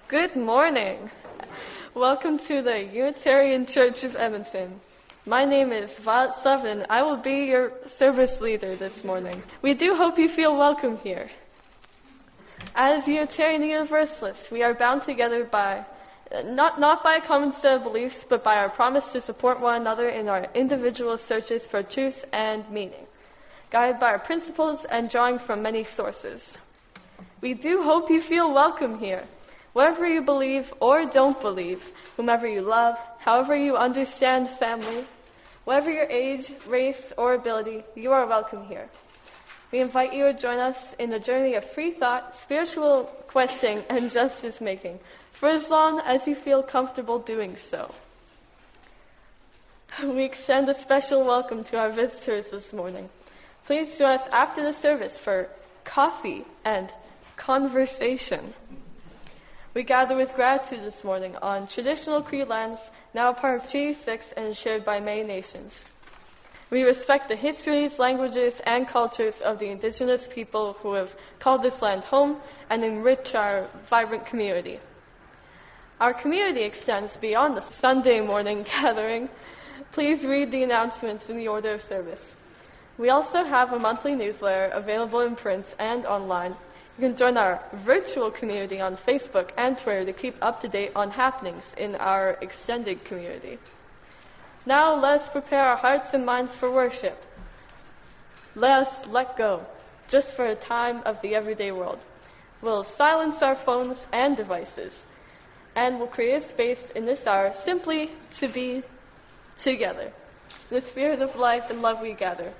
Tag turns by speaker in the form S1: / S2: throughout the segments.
S1: Good morning. Welcome to the Unitarian Church of Edmonton. My name is Violet Sutton. I will be your service leader this morning. We do hope you feel welcome here. As Unitarian Universalists, we are bound together by not by a common set of beliefs, but by our promise to support one another in our individual searches for truth and meaning, guided by our principles and drawing from many sources. We do hope you feel welcome here. Whatever you believe or don't believe, whomever you love, however you understand family, whatever your age, race, or ability, you are welcome here. We invite you to join us in a journey of free thought, spiritual questing, and justice making, for as long as you feel comfortable doing so. We extend a special welcome to our visitors this morning. Please join us after the service for coffee and conversation. We gather with gratitude this morning on traditional Cree lands, now a part of Treaty 6 and shared by many nations. We respect the histories, languages, and cultures of the Indigenous people who have called this land home and enrich our vibrant community. Our community extends beyond the Sunday morning gathering. Please read the announcements in the order of service. We also have a monthly newsletter available in print and online. You can join our virtual community on Facebook and Twitter to keep up to date on happenings in our extended community. Now let us prepare our hearts and minds for worship. Let us let go, just for a time of the everyday world. We'll silence our phones and devices, and we'll create a space in this hour simply to be together. In the spirit of life and love we gather.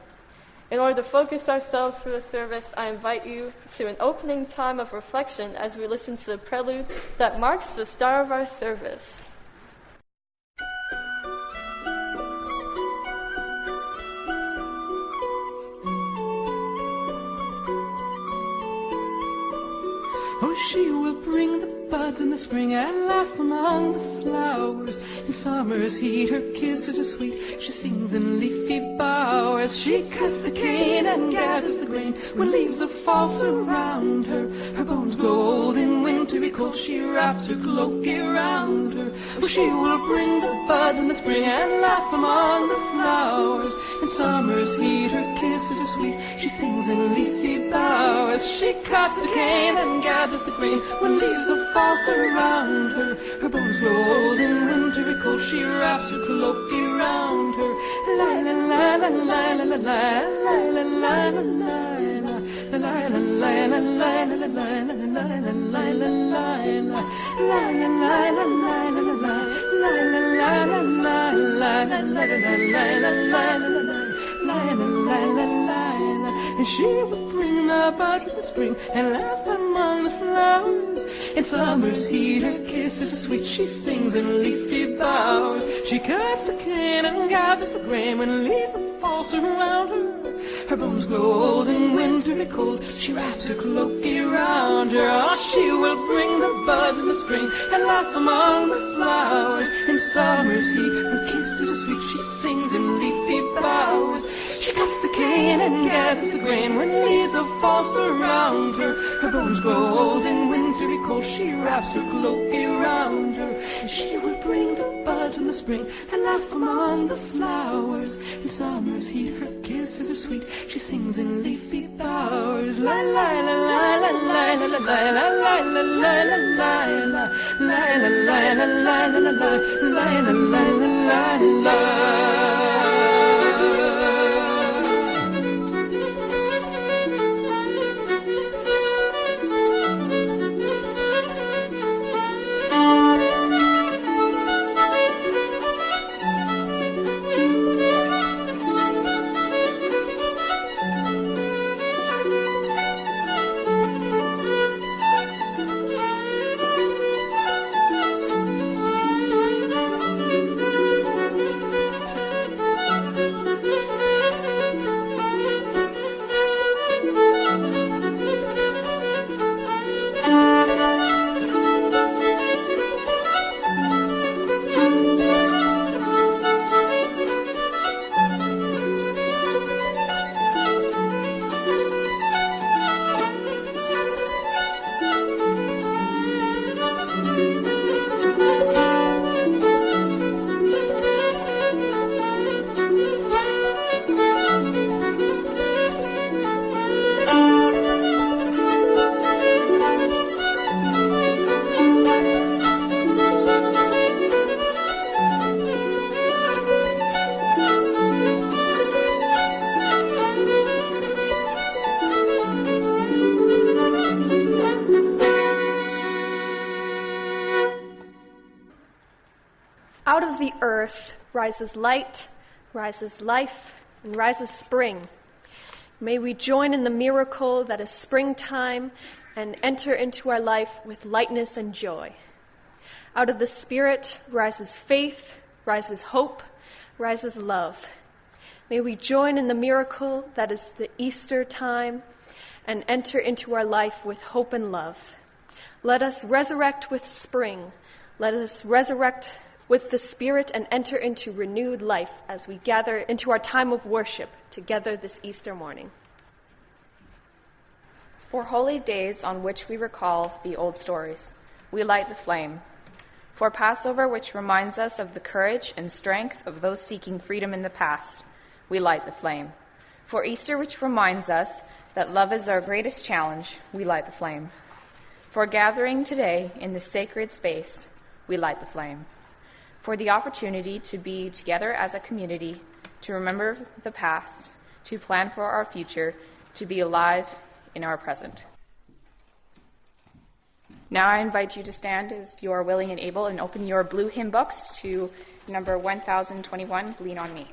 S1: In order to focus ourselves for the service, I invite you to an opening time of reflection as we listen to the prelude that marks the start of our service.
S2: Oh, she will bring the buds in the spring and laugh among the flowers. In summer's heat, her kisses are sweet. She sings in leafy bowers. She cuts the cane and gathers the grain when leaves of fall surround her. Her bones grow old in wintry cold. She wraps her cloak around her. Oh, she will bring the buds in the spring and laugh among the flowers. In summer's heat, her kisses are sweet. She sings in leafy bowers. She cuts the cane and gathers the grain when leaves of fall surround her. Her bones grow old in wintry cold. She wraps her cloak around her. La la la la la la la la la la la and she would bring the buds in the spring and laugh among the flowers. In summer's heat, her kisses are sweet. She sings in leafy bowers. She cuts the cane and gathers the grain when leaves of fall surround her. Her bones grow old in wintry cold. She wraps her cloak around her. Oh, she will bring the buds in the spring and laugh among the flowers. In summer's heat, her kisses are sweet. She sings in leafy bowers. She cuts the cane and gathers the grain when leaves of fall surround her. Her bones grow old in wintry cold. She wraps her cloak around her. And she will bring the buds in the spring and laugh among the flowers. In summer's heat, her kisses are sweet. She sings in leafy bowers. La la la la la la la la la la la la la la la la la.
S3: Out of the earth rises light, rises life, and rises spring. May we join in the miracle that is springtime and enter into our life with lightness and joy. Out of the Spirit rises faith, rises hope, rises love. May we join in the miracle that is the Easter time and enter into our life with hope and love. Let us resurrect with spring. Let us resurrect with the Spirit and enter into renewed life as we gather into our time of worship together this Easter morning.
S4: For holy days on which we recall the old stories, we light the flame. For Passover, which reminds us of the courage and strength of those seeking freedom in the past, we light the flame. For Easter, which reminds us that love is our greatest challenge, we light the flame. For gathering today in this sacred space, we light the flame. For the opportunity to be together as a community, to remember the past, to plan for our future, to be alive in our present. Now I invite you to stand as you are willing and able and open your blue hymn books to number 1021, Lean on Me.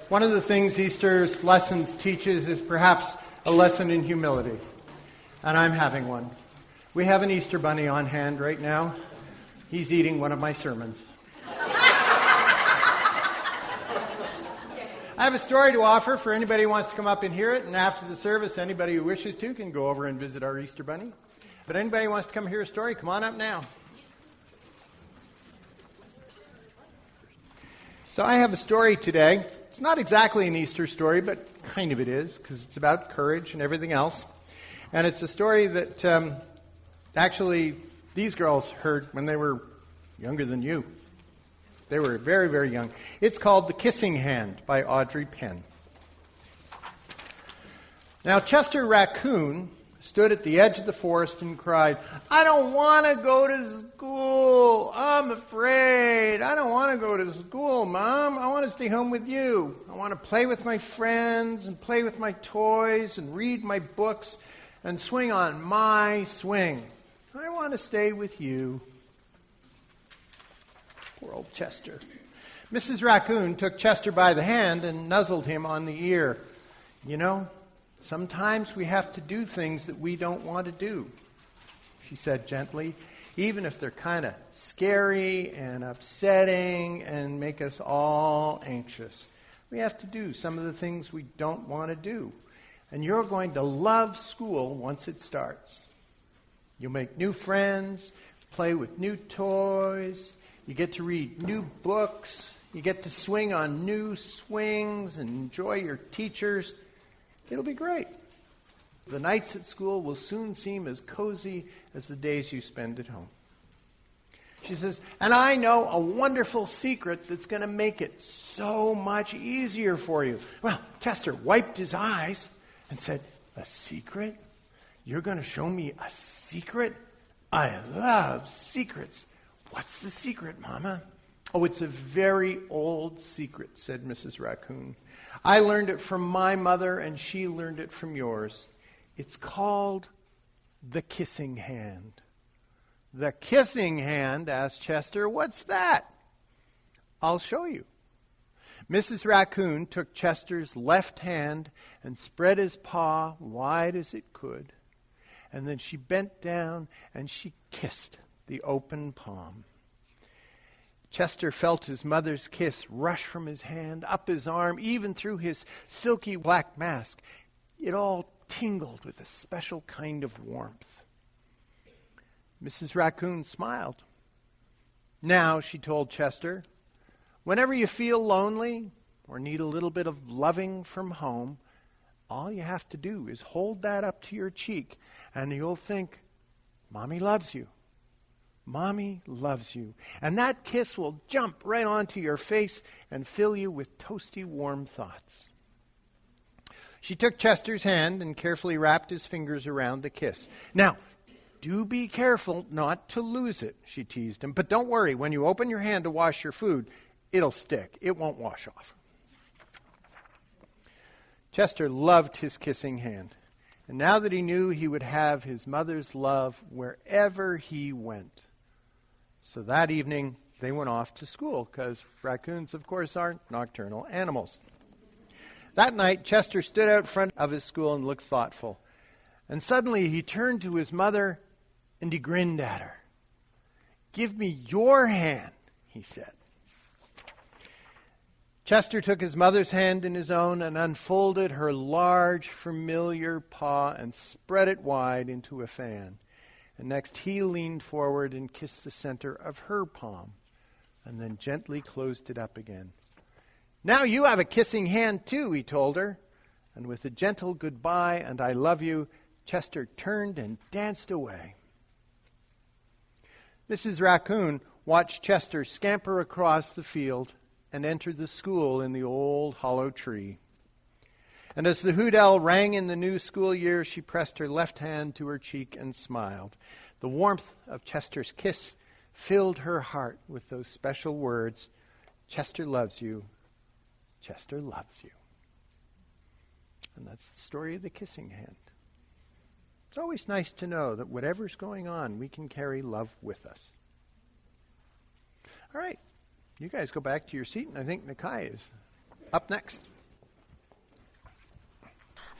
S5: One of the things Easter's lessons teaches is perhaps a lesson in humility. And I'm having one. We have an Easter bunny on hand right now. He's eating one of my sermons. I have a story to offer for anybody who wants to come up and hear it. And after the service, anybody who wishes to can go over and visit our Easter bunny. But anybody who wants to come hear a story, come on up now. So I have a story today. It's not exactly an Easter story, but kind of it is, because it's about courage and everything else. And it's a story that actually these girls heard when they were younger than you. They were very, very young. It's called The Kissing Hand by Audrey Penn. Now, Chester Raccoon stood at the edge of the forest and cried, "I don't want to go to school. I'm afraid. I don't want to go to school, Mom. I want to stay home with you. I want to play with my friends and play with my toys and read my books and swing on my swing. I want to stay with you." Poor old Chester. Mrs. Raccoon took Chester by the hand and nuzzled him on the ear. "You know, sometimes we have to do things that we don't want to do," she said gently, "even if they're kind of scary and upsetting and make us all anxious. We have to do some of the things we don't want to do. And you're going to love school once it starts. You'll make new friends, play with new toys, you get to read new books, you get to swing on new swings and enjoy your teachers. It'll be great. The nights at school will soon seem as cozy as the days you spend at home." She says, "And I know a wonderful secret that's going to make it so much easier for you." Well, Chester wiped his eyes and said, "A secret? You're going to show me a secret? I love secrets. What's the secret, Mama?" "Oh, it's a very old secret," said Mrs. Raccoon. "I learned it from my mother, and she learned it from yours. It's called the kissing hand." "The kissing hand?" asked Chester. "What's that?" "I'll show you." Mrs. Raccoon took Chester's left hand and spread his paw wide as it could. And then she bent down and she kissed the open palm. Chester felt his mother's kiss rush from his hand, up his arm, even through his silky black mask. It all tingled with a special kind of warmth. Mrs. Raccoon smiled. "Now," she told Chester, "whenever you feel lonely or need a little bit of loving from home, all you have to do is hold that up to your cheek, and you'll think, 'Mommy loves you. Mommy loves you.' And that kiss will jump right onto your face and fill you with toasty, warm thoughts." She took Chester's hand and carefully wrapped his fingers around the kiss. "Now, do be careful not to lose it," she teased him. "But don't worry, when you open your hand to wash your food, it'll stick. It won't wash off." Chester loved his kissing hand. And now that he knew he would have his mother's love wherever he went. So that evening, they went off to school, because raccoons, of course, aren't nocturnal animals. That night, Chester stood out front of his school and looked thoughtful. And suddenly he turned to his mother and he grinned at her. "Give me your hand," he said. Chester took his mother's hand in his own and unfolded her large, familiar paw and spread it wide into a fan. And next he leaned forward and kissed the center of her palm, and then gently closed it up again. "Now you have a kissing hand too," he told her. And with a gentle goodbye and "I love you," Chester turned and danced away. Mrs. Raccoon watched Chester scamper across the field and enter the school in the old hollow tree. And as the hoot owl rang in the new school year, she pressed her left hand to her cheek and smiled. The warmth of Chester's kiss filled her heart with those special words, "Chester loves you. Chester loves you." And that's the story of the kissing hand. It's always nice to know that whatever's going on, we can carry love with us. All right. You guys go back to your seat, and I think Nakai is up next.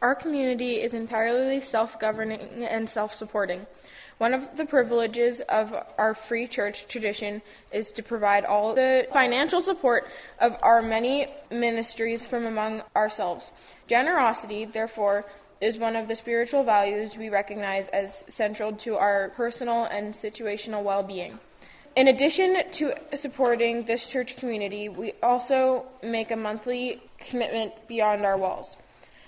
S6: Our community is entirely self-governing and self-supporting. One of the privileges of our free church tradition is to provide all the financial support of our many ministries from among ourselves. Generosity, therefore, is one of the spiritual values we recognize as central to our personal and situational well-being. In addition to supporting this church community, we also make a monthly commitment beyond our walls.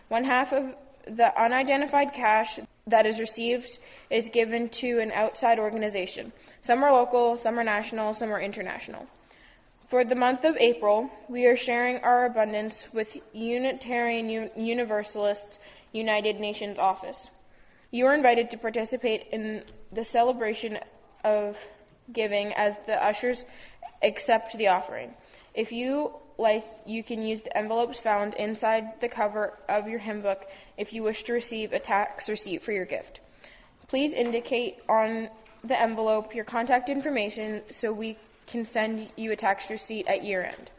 S6: One half of the unidentified cash that is received is given to an outside organization. Some are local, some are national, some are international. For the month of April, we are sharing our abundance with Unitarian Universalists United Nations Office. You are invited to participate in the celebration of giving as the ushers accept the offering. If you like, you can use the envelopes found inside the cover of your hymn book if you wish to receive a tax receipt for your gift. Please indicate on the envelope your contact information so we can send you a tax receipt at year end.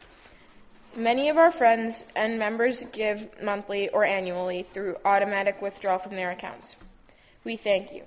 S6: Many of our friends and members give monthly or annually through automatic withdrawal from their accounts. We thank you.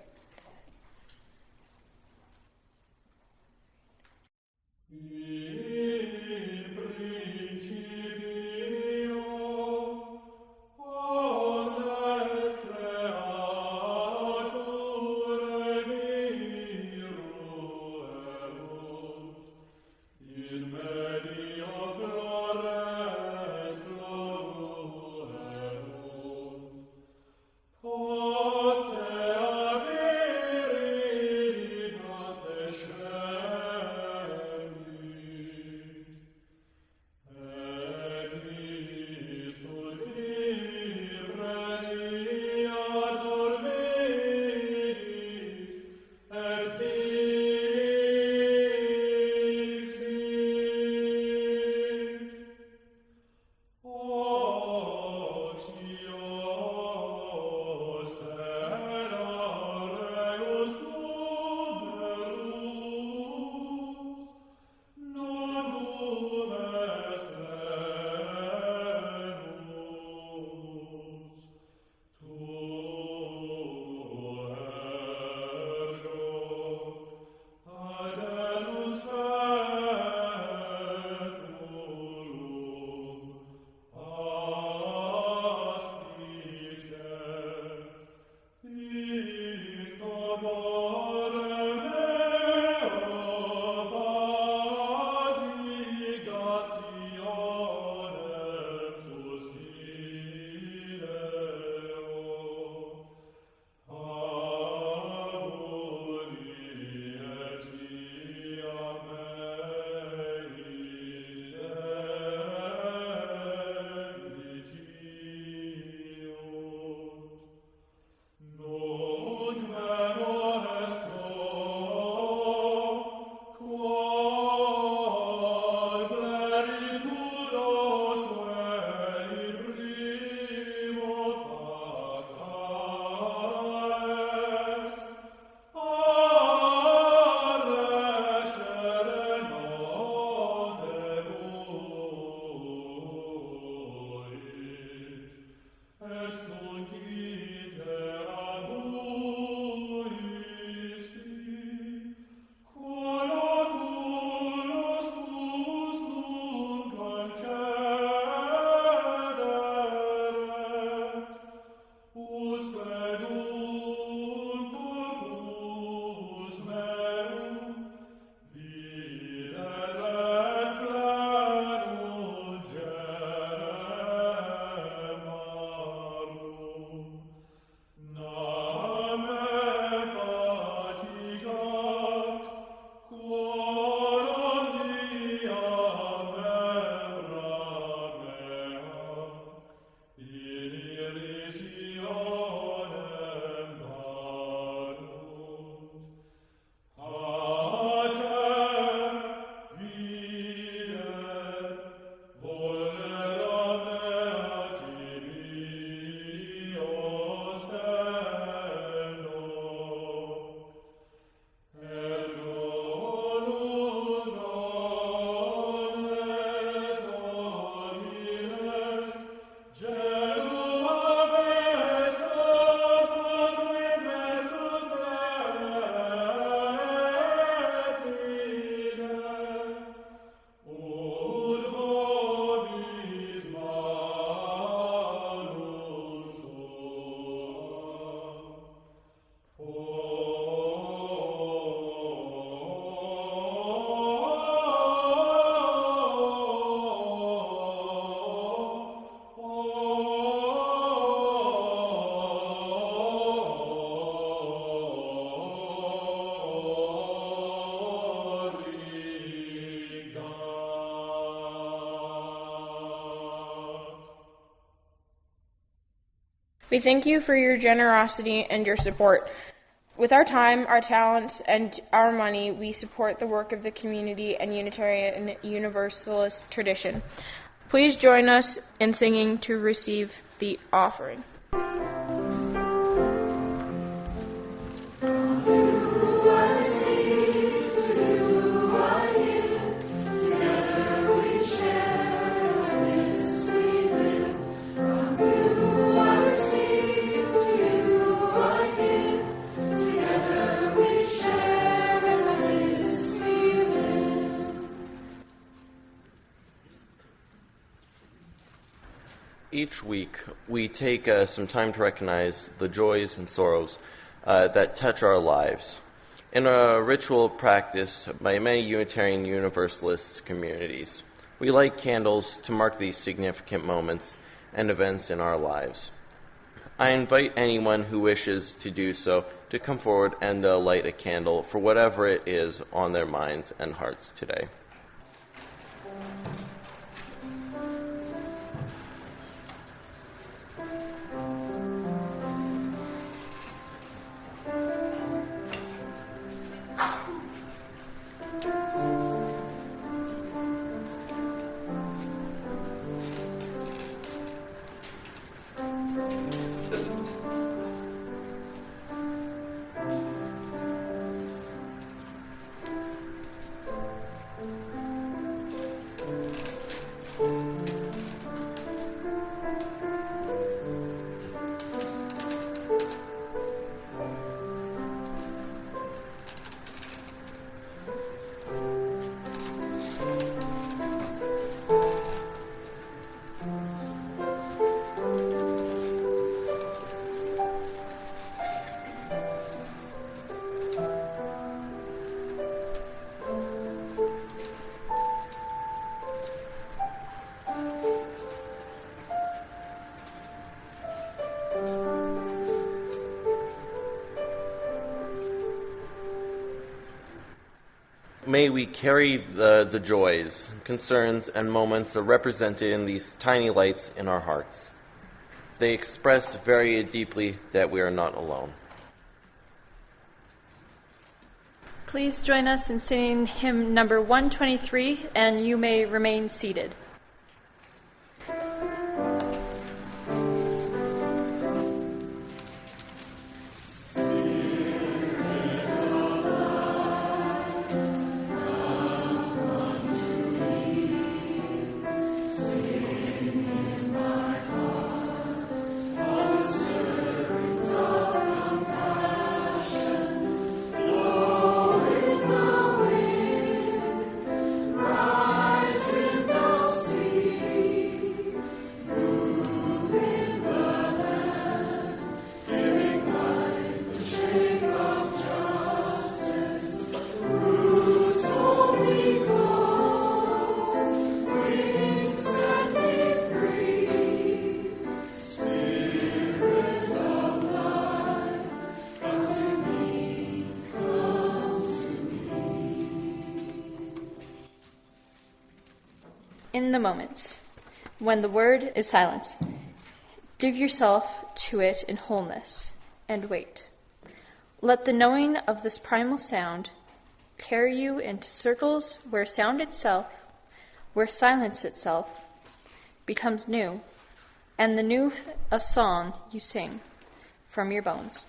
S6: We thank you for your generosity and your support. With our time, our talents, and our money, we support the work of the community and Unitarian and Universalist tradition. Please join us in singing to receive the offering.
S7: Each week, we take some time to recognize the joys and sorrows that touch our lives. In a ritual practiced by many Unitarian Universalist communities, we light candles to mark these significant moments and events in our lives. I invite anyone who wishes to do so to come forward and light a candle for whatever it is on their minds and hearts today. May we carry the joys, concerns, and moments that are represented in these tiny lights in our hearts. They express very deeply that we are not alone.
S3: Please join us in singing hymn number 123, and you may remain seated. In the moments when the word is silence, give yourself to it in wholeness and wait. Let the knowing of this primal sound carry you into circles where sound itself, where silence itself becomes new, and the new a song you sing from your bones.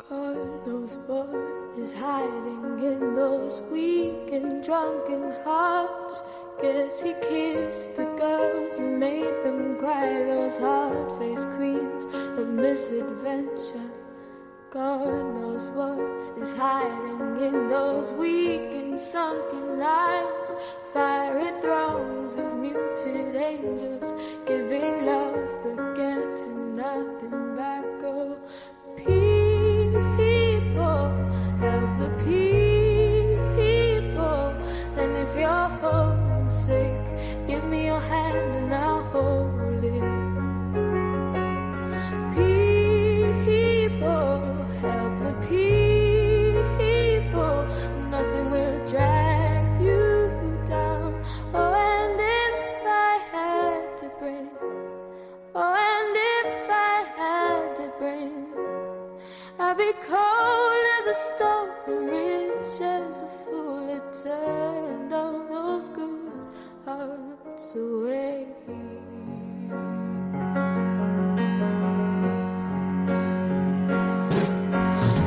S8: God knows what is hiding in those weak and drunken hearts. Guess he kissed the girls and made them cry, those hard-faced queens of misadventure. God knows what is hiding in those weak and sunken lines. Fiery thrones of muted angels giving love but getting nothing back. Oh, people, help the people. And if you're homesick, give me your hand and I'll hold it. People, help the people. Nothing will drag you down. Oh, and if I had to bring, oh, and if I had to bring, I'd be cold as a stone and rich as a fool. It turned all those good hearts away.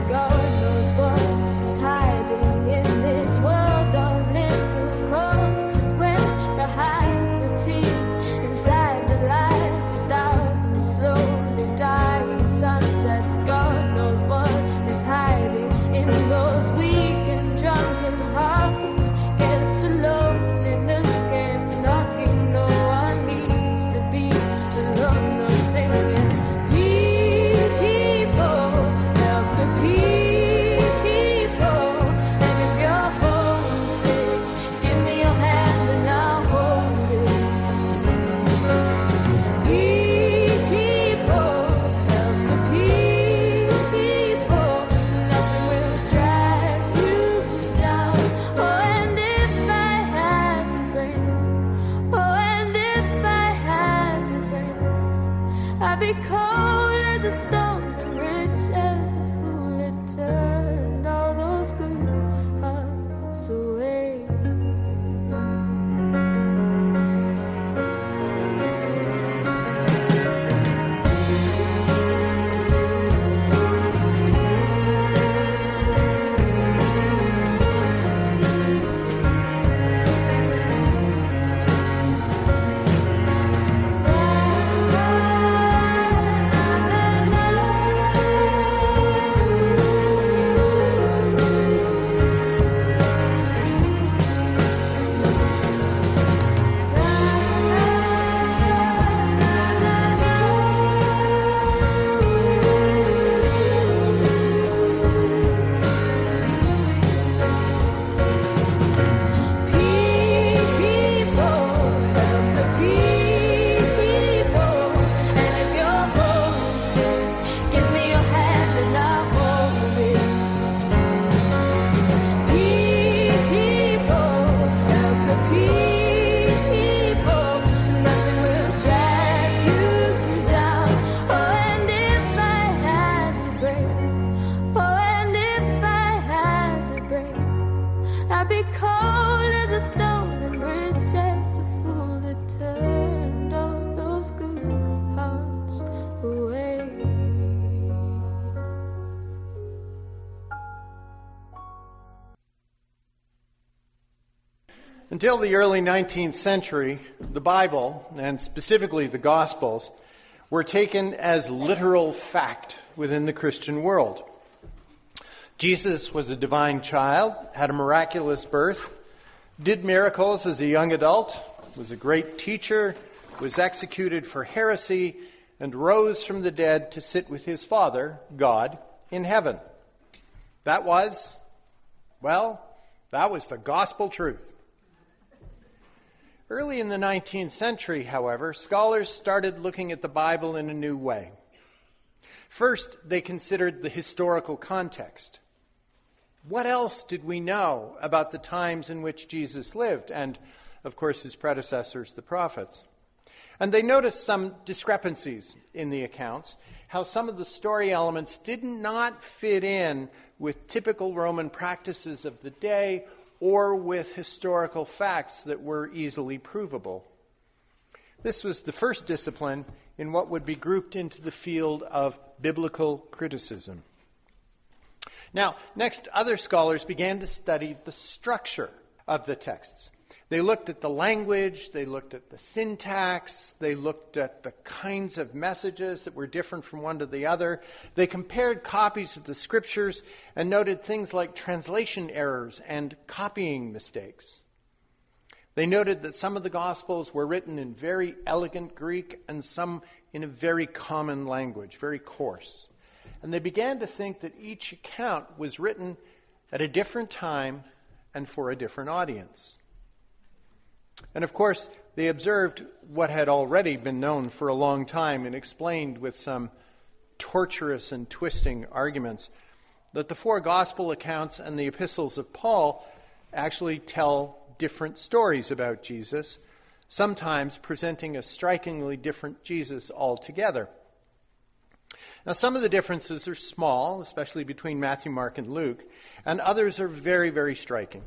S8: God knows what is hiding in this world of little consequence. Behind the tears, inside the lies, 1,000 slowly dying sunsets. God knows what is hiding in those weak and drunken hearts. Guess the loneliness came knocking. No one needs to be alone. No singing. People, help the people. And if you're homesick, give me your hand and I'll hold it. People, help the people. Nothing will drag you down. Oh, and if I had to bring, oh, and if I had to bring, I'd be cold as a stone and rich as the fool. It turned all those good hearts away.
S5: Until the early 19th century, the Bible, and specifically the Gospels, were taken as literal fact within the Christian world. Jesus was a divine child, had a miraculous birth, did miracles as a young adult, was a great teacher, was executed for heresy, and rose from the dead to sit with his Father, God, in heaven. That was the gospel truth. Early in the 19th century, however, scholars started looking at the Bible in a new way. First, they considered the historical context. What else did we know about the times in which Jesus lived and, of course, his predecessors, the prophets? And they noticed some discrepancies in the accounts, how some of the story elements did not fit in with typical Roman practices of the day or with historical facts that were easily provable. This was the first discipline in what would be grouped into the field of biblical criticism. Now, next, other scholars began to study the structure of the texts. They looked at the language, they looked at the syntax, they looked at the kinds of messages that were different from one to the other. They compared copies of the scriptures and noted things like translation errors and copying mistakes. They noted that some of the Gospels were written in very elegant Greek and some in a very common language, very coarse. And they began to think that each account was written at a different time and for a different audience. And of course, they observed what had already been known for a long time and explained with some torturous and twisting arguments, that the 4 gospel accounts and the epistles of Paul actually tell different stories about Jesus, sometimes presenting a strikingly different Jesus altogether. Now, some of the differences are small, especially between Matthew, Mark, and Luke, and others are very, very striking.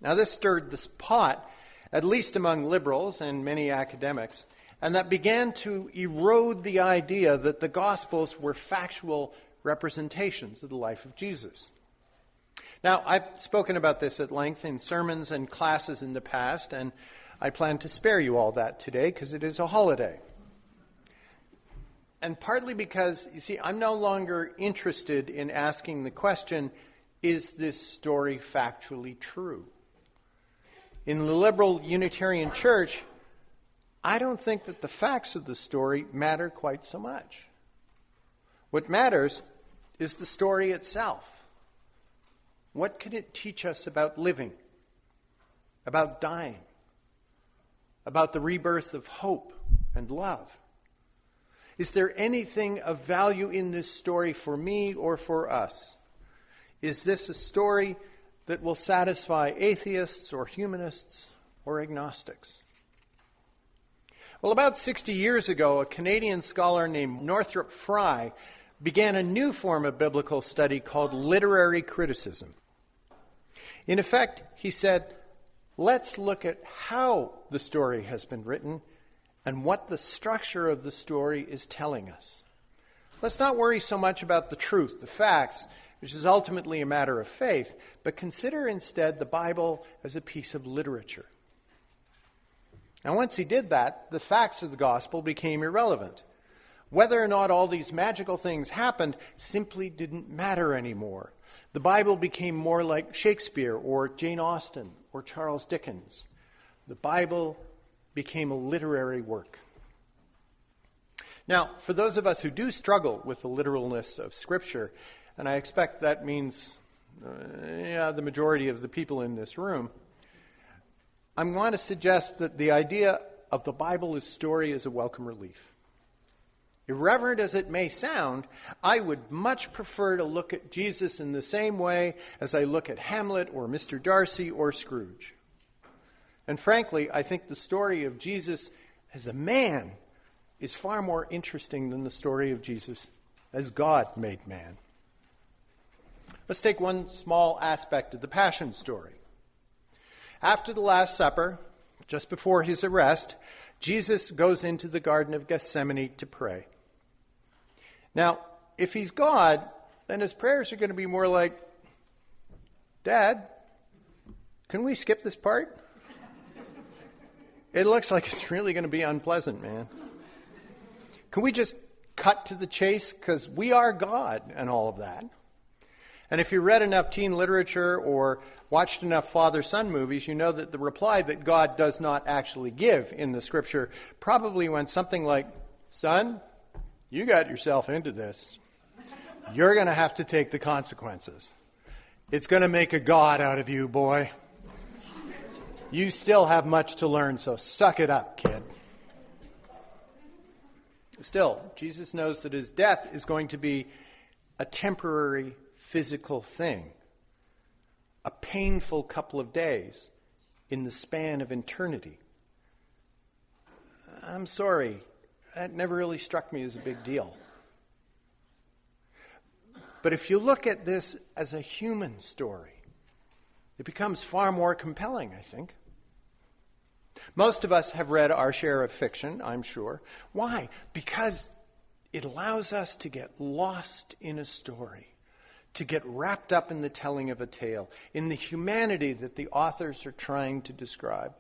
S5: Now, this stirred the pot, at least among liberals and many academics, and that began to erode the idea that the Gospels were factual representations of the life of Jesus. Now, I've spoken about this at length in sermons and classes in the past, and I plan to spare you all that today because it is a holiday. And partly because, you see, I'm no longer interested in asking the question, is this story factually true? In the liberal Unitarian Church, I don't think that the facts of the story matter quite so much. What matters is the story itself. What can it teach us about living, about dying, about the rebirth of hope and love? Is there anything of value in this story for me or for us? Is this a story that will satisfy atheists or humanists or agnostics? Well, about 60 years ago, a Canadian scholar named Northrop Frye began a new form of biblical study called literary criticism. In effect, he said, let's look at how the story has been written and what the structure of the story is telling us. Let's not worry so much about the truth, the facts, which is ultimately a matter of faith, but consider instead the Bible as a piece of literature. Now, once he did that, the facts of the gospel became irrelevant. Whether or not all these magical things happened simply didn't matter anymore. The Bible became more like Shakespeare or Jane Austen or Charles Dickens. The Bible became a literary work. Now, for those of us who do struggle with the literalness of Scripture, and I expect that means the majority of the people in this room, I'm going to suggest that the idea of the Bible as story is a welcome relief. Irreverent as it may sound, I would much prefer to look at Jesus in the same way as I look at Hamlet or Mr. Darcy or Scrooge. And frankly, I think the story of Jesus as a man is far more interesting than the story of Jesus as God made man. Let's take one small aspect of the Passion story. After the Last Supper, just before his arrest, Jesus goes into the Garden of Gethsemane to pray. Now, if he's God, then his prayers are going to be more like, Dad, can we skip this part? It looks like it's really going to be unpleasant, man. Can we just cut to the chase? Because we are God and all of that. And if you read enough teen literature or watched enough father-son movies, you know that the reply that God does not actually give in the Scripture probably went something like, Son, you got yourself into this. You're going to have to take the consequences. It's going to make a God out of you, boy. You still have much to learn, so suck it up, kid. Still, Jesus knows that his death is going to be a temporary physical thing, a painful couple of days in the span of eternity. I'm sorry, that never really struck me as a big deal. But if you look at this as a human story, it becomes far more compelling, I think. Most of us have read our share of fiction, I'm sure. Why? Because it allows us to get lost in a story, to get wrapped up in the telling of a tale, in the humanity that the authors are trying to describe.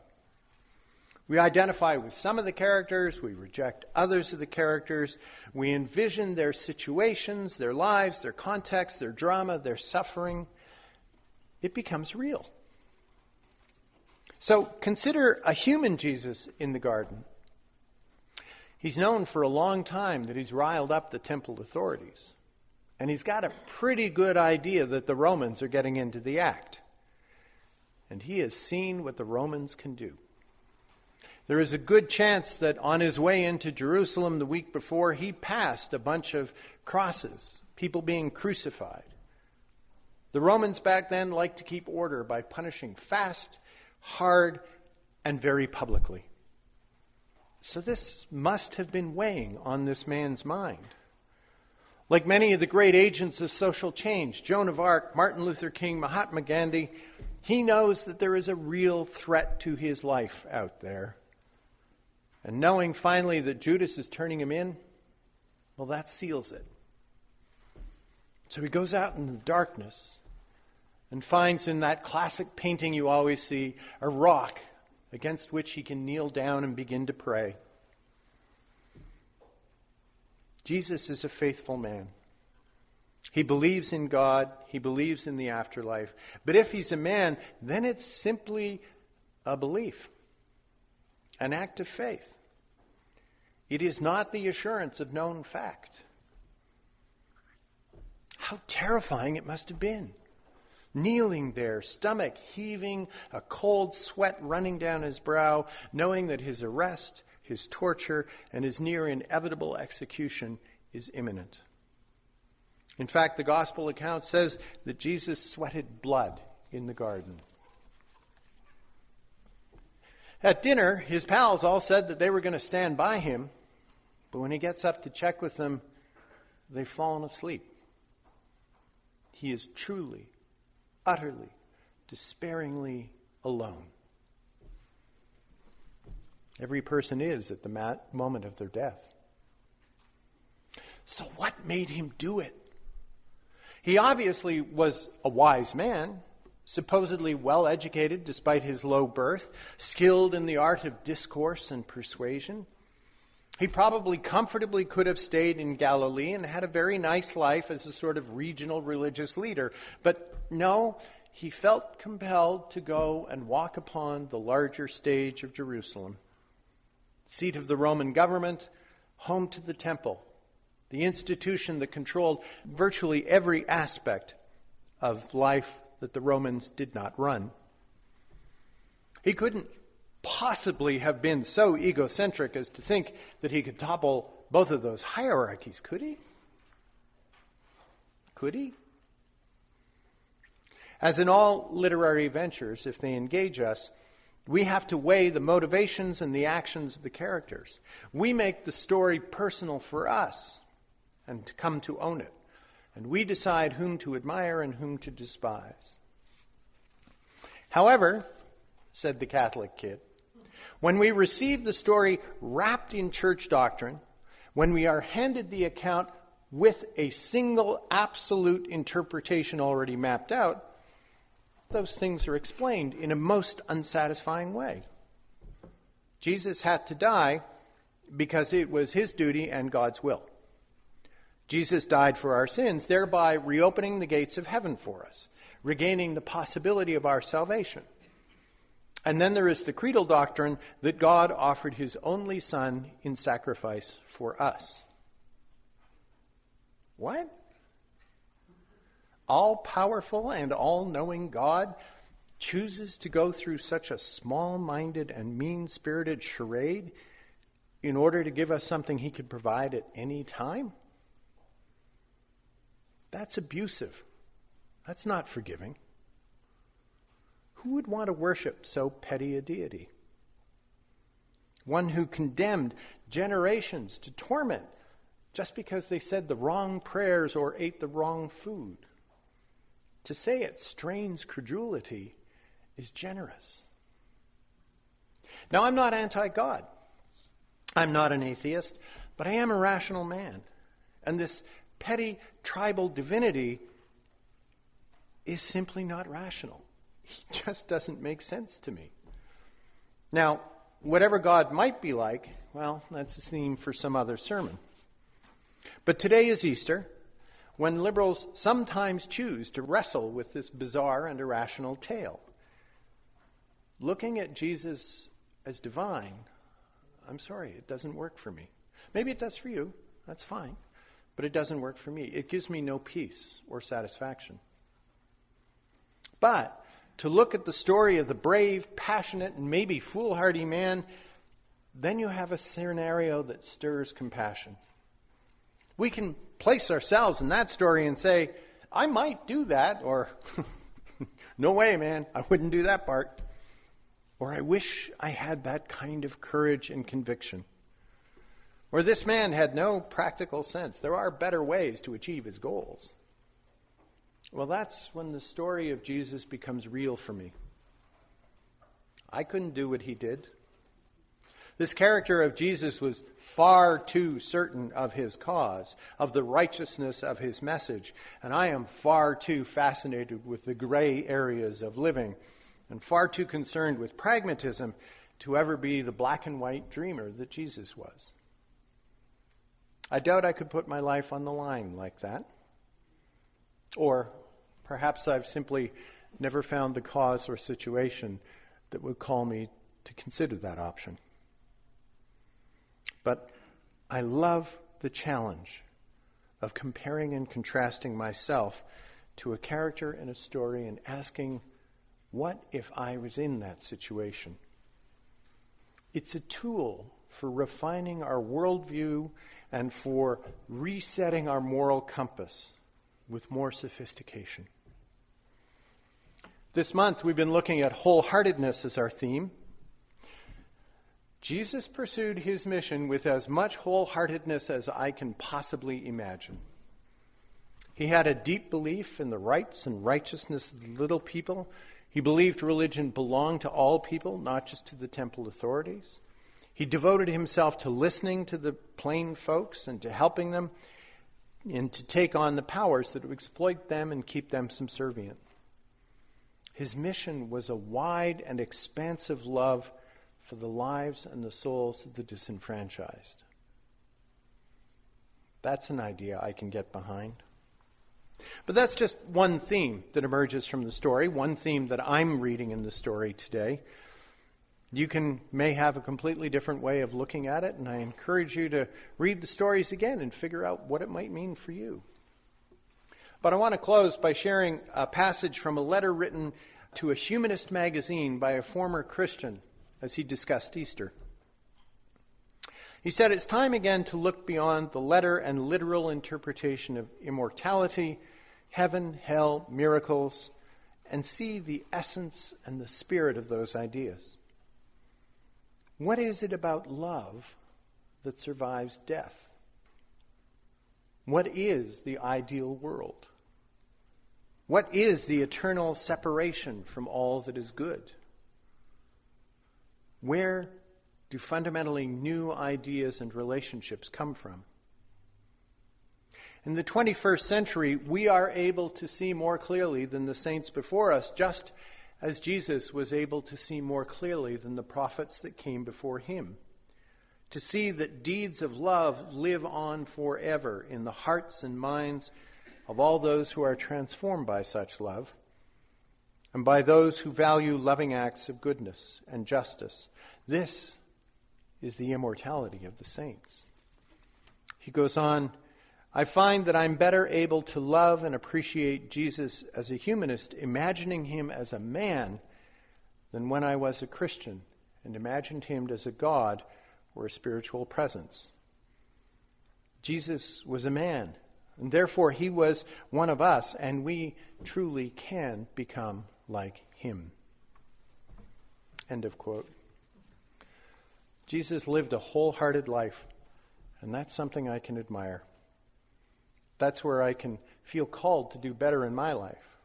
S5: We identify with some of the characters, we reject others of the characters, we envision their situations, their lives, their context, their drama, their suffering. It becomes real. So consider a human Jesus in the garden. He's known for a long time that he's riled up the temple authorities. And he's got a pretty good idea that the Romans are getting into the act. And he has seen what the Romans can do. There is a good chance that on his way into Jerusalem the week before, he passed a bunch of crosses, people being crucified. The Romans back then liked to keep order by punishing fast, hard, and very publicly. So this must have been weighing on this man's mind. Like many of the great agents of social change, Joan of Arc, Martin Luther King, Mahatma Gandhi, he knows that there is a real threat to his life out there. And knowing finally that Judas is turning him in, well, that seals it. So he goes out in the darkness and finds in that classic painting you always see a rock against which he can kneel down and begin to pray. Jesus is a faithful man. He believes in God. He believes in the afterlife. But if he's a man, then it's simply a belief, an act of faith. It is not the assurance of known fact. How terrifying it must have been. Kneeling there, stomach heaving, a cold sweat running down his brow, knowing that his arrest, his torture, and his near inevitable execution is imminent. In fact, the gospel account says that Jesus sweated blood in the garden. At dinner, his pals all said that they were going to stand by him, but when he gets up to check with them, they've fallen asleep. He is truly, utterly, despairingly alone. Every person is at the moment of their death. So what made him do it? He obviously was a wise man, supposedly well educated despite his low birth, skilled in the art of discourse and persuasion. He probably comfortably could have stayed in Galilee and had a very nice life as a sort of regional religious leader. But no, he felt compelled to go and walk upon the larger stage of Jerusalem, seat of the Roman government, home to the temple, the institution that controlled virtually every aspect of life that the Romans did not run. He couldn't possibly have been so egocentric as to think that he could topple both of those hierarchies, could he? Could he? As in all literary ventures, if they engage us, we have to weigh the motivations and the actions of the characters. We make the story personal for us and to come to own it. And we decide whom to admire and whom to despise. However, said the Catholic kid, when we receive the story wrapped in church doctrine, when we are handed the account with a single absolute interpretation already mapped out, those things are explained in a most unsatisfying way. Jesus had to die because it was his duty and God's will. Jesus died for our sins, thereby reopening the gates of heaven for us, regaining the possibility of our salvation. And then there is the creedal doctrine that God offered his only Son in sacrifice for us. What? All-powerful and all-knowing God chooses to go through such a small-minded and mean-spirited charade in order to give us something he could provide at any time? That's abusive. That's not forgiving. Who would want to worship so petty a deity? One who condemned generations to torment just because they said the wrong prayers or ate the wrong food. To say it strains credulity is generous. Now, I'm not anti-God. I'm not an atheist, but I am a rational man. And this petty tribal divinity is simply not rational. He just doesn't make sense to me. Now, whatever God might be like, well, that's a theme for some other sermon. But today is Easter, when liberals sometimes choose to wrestle with this bizarre and irrational tale. Looking at Jesus as divine, I'm sorry, it doesn't work for me. Maybe it does for you, that's fine, but it doesn't work for me. It gives me no peace or satisfaction. But to look at the story of the brave, passionate, and maybe foolhardy man, then you have a scenario that stirs compassion. We can place ourselves in that story and say, I might do that, or no way, man, I wouldn't do that part. Or I wish I had that kind of courage and conviction. Or this man had no practical sense. There are better ways to achieve his goals. Well, that's when the story of Jesus becomes real for me. I couldn't do what he did. This character of Jesus was far too certain of his cause, of the righteousness of his message, and I am far too fascinated with the gray areas of living and far too concerned with pragmatism to ever be the black and white dreamer that Jesus was. I doubt I could put my life on the line like that. Or perhaps I've simply never found the cause or situation that would call me to consider that option. But I love the challenge of comparing and contrasting myself to a character in a story and asking, what if I was in that situation? It's a tool for refining our worldview and for resetting our moral compass with more sophistication. This month we've been looking at wholeheartedness as our theme. Jesus pursued his mission with as much wholeheartedness as I can possibly imagine. He had a deep belief in the rights and righteousness of the little people. He believed religion belonged to all people, not just to the temple authorities. He devoted himself to listening to the plain folks and to helping them and to take on the powers that would exploit them and keep them subservient. His mission was a wide and expansive love for the lives and the souls of the disenfranchised. That's an idea I can get behind. But that's just one theme that emerges from the story, one theme that I'm reading in the story today. You may have a completely different way of looking at it, and I encourage you to read the stories again and figure out what it might mean for you. But I want to close by sharing a passage from a letter written to a humanist magazine by a former Christian as he discussed Easter. He said, "It's time again to look beyond the letter and literal interpretation of immortality, heaven, hell, miracles, and see the essence and the spirit of those ideas. What is it about love that survives death? What is the ideal world? What is the eternal separation from all that is good? Where do fundamentally new ideas and relationships come from? In the 21st century, we are able to see more clearly than the saints before us, just as Jesus was able to see more clearly than the prophets that came before him. To see that deeds of love live on forever in the hearts and minds of all those who are transformed by such love, and by those who value loving acts of goodness and justice. This is the immortality of the saints." He goes on, "I find that I'm better able to love and appreciate Jesus as a humanist, imagining him as a man, than when I was a Christian and imagined him as a God or a spiritual presence. Jesus was a man, and therefore he was one of us, and we truly can become like him." End of quote. Jesus lived a wholehearted life, and that's something I can admire. That's where I can feel called to do better in my life.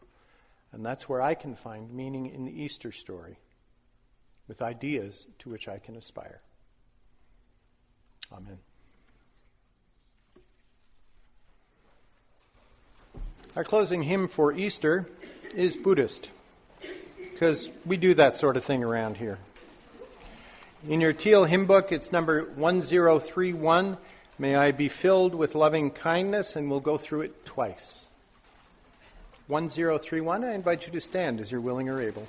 S5: And that's where I can find meaning in the Easter story, with ideas to which I can aspire. Amen. Our closing hymn for Easter is Buddhist, because we do that sort of thing around here. In your teal hymn book, it's number 1031. May I be filled with loving kindness, and we'll go through it twice. 1031, I invite you to stand as you're willing or able.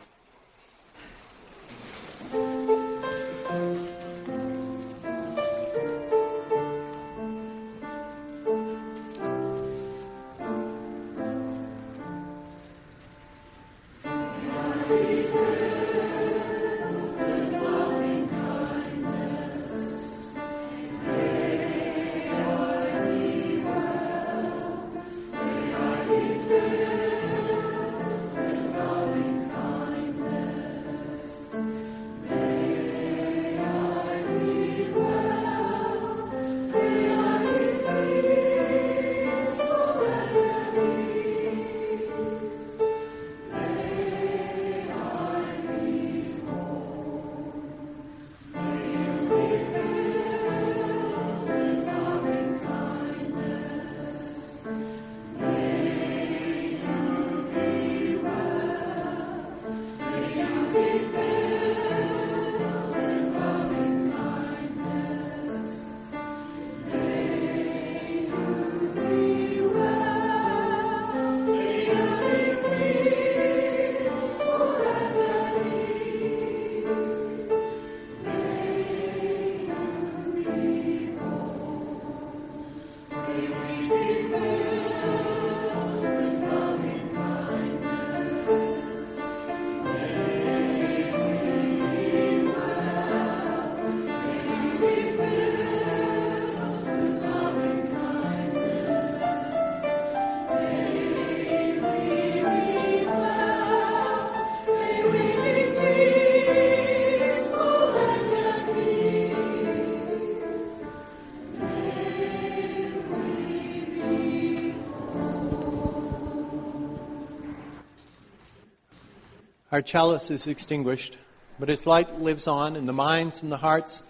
S5: Our chalice is extinguished, but its light lives on in the minds and the hearts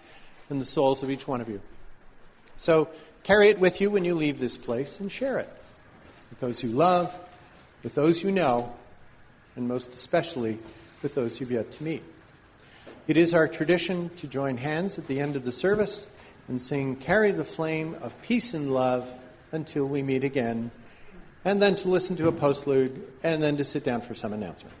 S5: and the souls of each one of you. So carry it with you when you leave this place and share it with those you love, with those you know, and most especially with those you've yet to meet. It is our tradition to join hands at the end of the service and sing "Carry the Flame of Peace and Love Until We Meet Again," and then to listen to a postlude, and then to sit down for some announcement.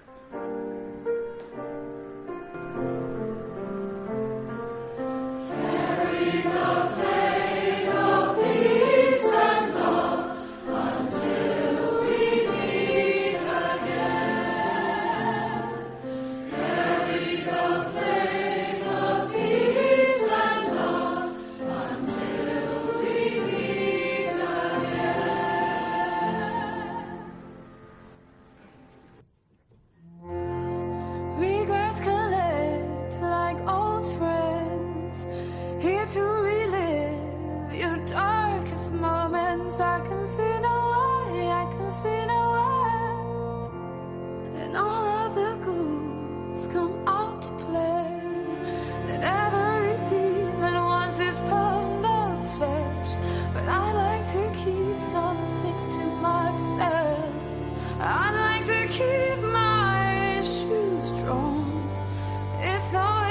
S8: I'd like to keep my issues strong. It's all